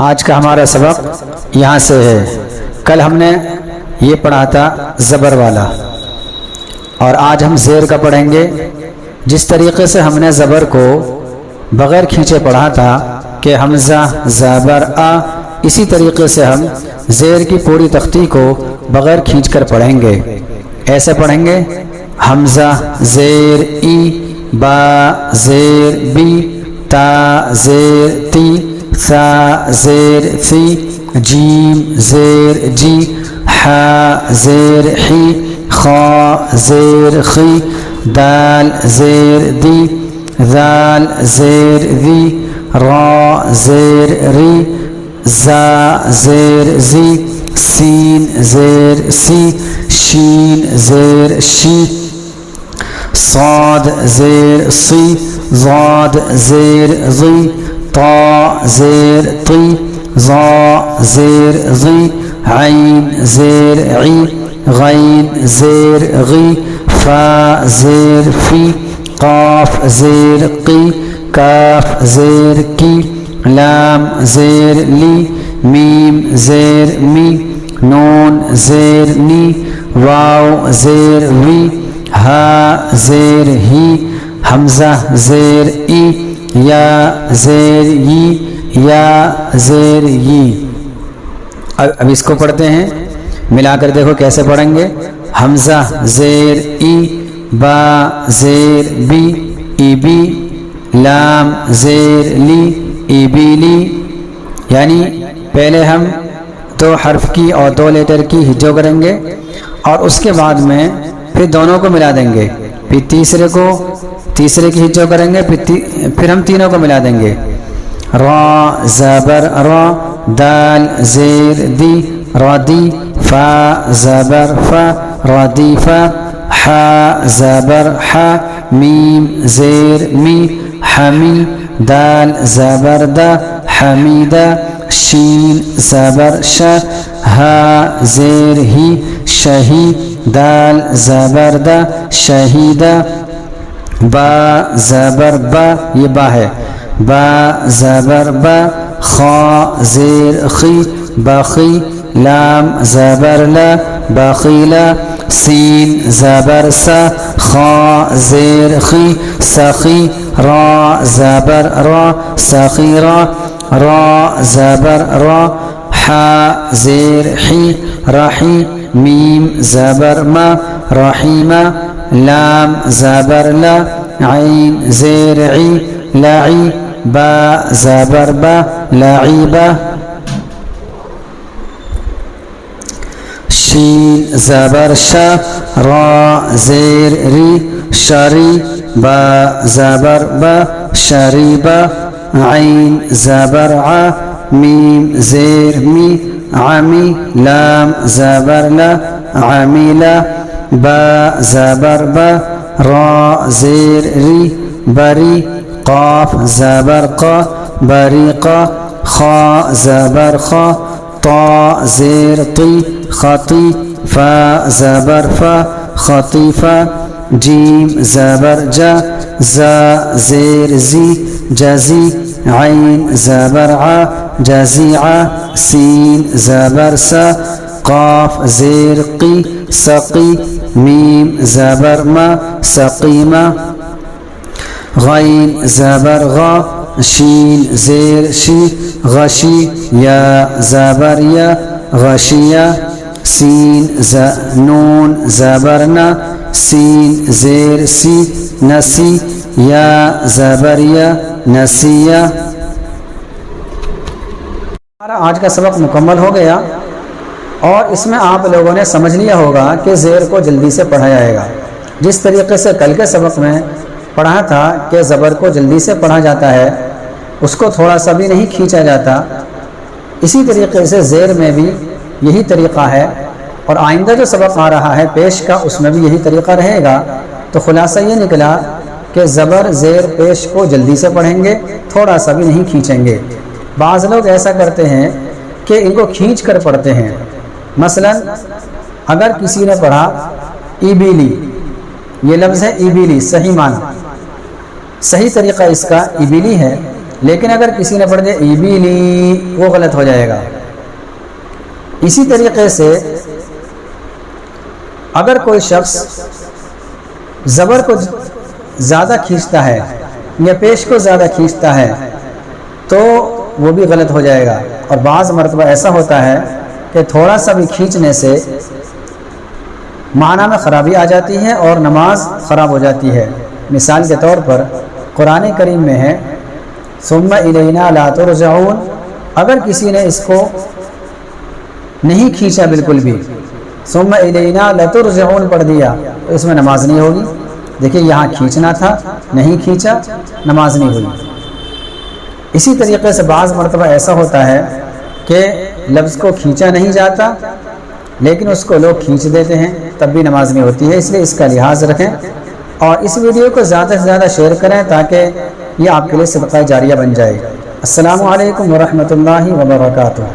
آج کا ہمارا سبق یہاں سے ہے۔ کل ہم نے یہ پڑھا تھا زبر والا، اور آج ہم زیر کا پڑھیں گے۔ جس طریقے سے ہم نے زبر کو بغیر کھینچے پڑھا تھا کہ حمزہ زبر آ، اسی طریقے سے ہم زیر کی پوری تختی کو بغیر کھینچ کر پڑھیں گے۔ ایسے پڑھیں گے: حمزہ زیر ای، با زیر بی، تا زیر تی، ثا زیر ثی، جیم زیر جی، حا زیر حی، خا زیر خی، دال زیر دی، ذال زیر ذی، را زیر ری، زا زیر زی، سین زیر سی، شین زیر شی، صاد زیر صی، ضاد زیر ضی، طا زیر طی، ظا زیر ضی، عین زیر عی، غین زیر غی، فا زیر فی، قاف زیر قی، کاف زیر کی، لام زیر لی، میم زیر می، نون زیر نی، واو زیر وی، ہا زیر ہی، حمزہ زیر ای، یا زیر یی، یا زیر یی۔ اب اس کو پڑھتے ہیں، ملا کر دیکھو کیسے پڑھیں گے۔ حمزہ زیر ای، با زیر بی، ای بی، لام زیر لی، ای بی لی، یعنی پہلے ہم دو حرف کی اور دو لیٹر کی ہجو کریں گے، اور اس کے بعد میں پھر دونوں کو ملا دیں گے، پھر تیسرے کی ہجو کریں گے، پھر ہم تینوں کو ملا دیں گے۔ را زبر را، دال زیر دی، رادی، فا زبر فا، رادی فا، حا زبر حا، میم زیر می، حمی، دال زبر دا، حمیدہ، شین زبر شا، ہا زیر ہی، شہی، دال زبر دا، شہیدہ، با زبر با، یہ با ہے، با زبر با، خا زیر خی، باخی، لام زبر لا، باخیلا، سین زبر سا، خا زیر خی، سخی، را زبر را، سخیرا، را زبر را، حا زیر حی، راحی، میم زبر ما، رحیمہ، لام زبر لا، عین زیر عی، لاعی، با زبر با، لاعیبہ، شین زبر شا، را زیر ری، شاری، با زبر با، شریبہ، عین زبر ع، میم زیر می، عمی، لام زبر لا، عمیلہ، با زبر با، را زیر ری، بری، قاف زبر قا، بریقہ، خا زبر خا، طا زیر طی، خطی، فا زبر فا، خطیفہ، جیم زبر جا، زا زیر زی، جزی، عین زبر ع، جزیعہ، سین زبر سا، قاف زیر قی، سقی، میم زبر ما، سقیمہ، غین زبر غا، شین زیر شی، غشی، یا زبر یا، غشیہ، سین نون زبر نا، سین زیر سی، نسی، یا زبر یا، نسیہ۔ ہمارا آج کا سبق مکمل ہو گیا، اور اس میں آپ لوگوں نے سمجھ لیا ہوگا کہ زیر کو جلدی سے پڑھا جائے گا۔ جس طریقے سے کل کے سبق میں پڑھا تھا کہ زبر کو جلدی سے پڑھا جاتا ہے، اس کو تھوڑا سا بھی نہیں کھینچا جاتا، اسی طریقے سے زیر میں بھی یہی طریقہ ہے، اور آئندہ جو سبق آ رہا ہے پیش کا، اس میں بھی یہی طریقہ رہے گا۔ تو خلاصہ یہ نکلا کہ زبر زیر پیش کو جلدی سے پڑھیں گے، تھوڑا سا بھی نہیں کھینچیں گے۔ بعض لوگ ایسا کرتے ہیں کہ ان کو کھینچ کر پڑھتے ہیں۔ مثلا اگر کسی نے پڑھا ایبیلی، یہ لفظ ہے ایبیلی، صحیح معنی، صحیح طریقہ اس کا ایبیلی ہے، لیکن اگر کسی نے پڑھ دیا ایبیلی وہ غلط ہو جائے گا۔ اسی طریقے سے اگر کوئی شخص زبر کو زیادہ کھینچتا ہے یا پیش کو زیادہ کھینچتا ہے تو وہ بھی غلط ہو جائے گا۔ اور بعض مرتبہ ایسا ہوتا ہے کہ تھوڑا سا بھی کھینچنے سے معنی میں خرابی آ جاتی ہے اور نماز خراب ہو جاتی ہے۔ مثال کے طور پر قرآن کریم میں ہے ثم الینا لا ترجعون، اگر کسی نے اس کو نہیں کھینچا بالکل بھی، ثم الینا لترجعون پڑھ دیا تو اس میں نماز نہیں ہوگی۔ دیکھیں یہاں کھینچنا تھا، نہیں کھینچا، نماز نہیں ہوئی۔ اسی طریقے سے بعض مرتبہ ایسا ہوتا ہے کہ لفظ کو کھینچا نہیں جاتا لیکن اس کو لوگ کھینچ دیتے ہیں، تب بھی نماز نہیں ہوتی ہے۔ اس لیے اس کا لحاظ رکھیں اور اس ویڈیو کو زیادہ سے زیادہ شیئر کریں تاکہ یہ آپ کے لیے صدقہ جاریہ بن جائے۔ السلام علیکم ورحمۃ اللہ وبرکاتہ۔